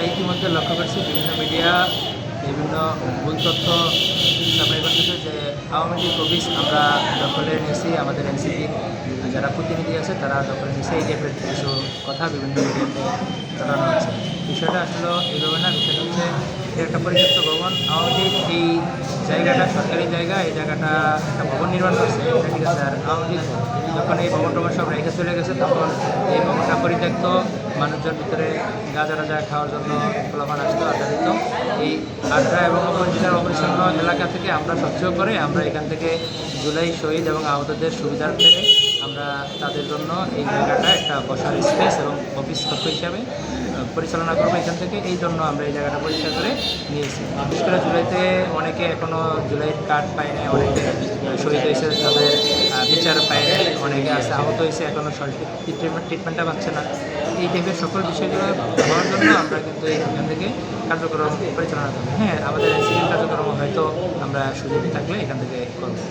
ইতিমধ্যে লক্ষ্য করছি বিভিন্ন মিডিয়া বিভিন্ন ভুল তথ্য সাপ্লাই করতেছে যে আওয়ামী লীগ অফিস আমরা দখলে নিয়েছি, আমাদের এনসিপি যারা প্রতিনিধি আছে তারা দখলে নিয়েছে, এই টাইপের কিছু কথা বিভিন্ন মিডিয়াতে জানানো হচ্ছে। বিষয়টা আসলে এইভাবে না, বিষয়টা হচ্ছে এটা একটা পরিত্যক্ত ভবন। আওয়ামী লীগ এই জায়গাটা সরকারি জায়গা, এই জায়গাটা একটা ভবন নির্মাণ করছে, এটা ঠিক আছে। আর আওয়ামী লীগ যখন এই ভবন টবন সব রেখে চলে গেছে তখন এই ভবনটা পরিত্যক্ত, মানুষজন ভিতরে গাঁজা টাজা খাওয়ার জন্য ফলাফল আসতো, আড্ডা দিত। এই আড্ডা এবং অপরিষ্কার অপরিচ্ছন্ন এলাকা থেকে আমরা সহ্য করে আমরা এখান থেকে জুলাই শহীদ এবং আহতদের সুবিধার্থে আমরা তাদের জন্য এই জায়গাটা একটা বসার স্পেস এবং অফিস কক্ষ হিসাবে পরিচালনা করবো এখান থেকে। এই জন্য আমরা এই জায়গাটা পরিষ্কার করে নিয়েছি। বিশেষ করে জুলাইতে অনেকে এখনও জুলাইয়ের কার্ড পায় না, অনেকে শহীদ হয়েছে তাদের বিচার পায় না, অনেকে আছে আহত হয়েছে এখনও সঠিক ট্রিটমেন্টটা পাচ্ছে না। এই টাইপের সকল বিষয়গুলো হওয়ার জন্য আমরা কিন্তু এখান থেকে কার্যক্রম পরিচালনা করবো। হ্যাঁ, আমাদের সিভিল কার্যক্রম হয়তো আমরা সুযোগ থাকলে এখান থেকে করবো।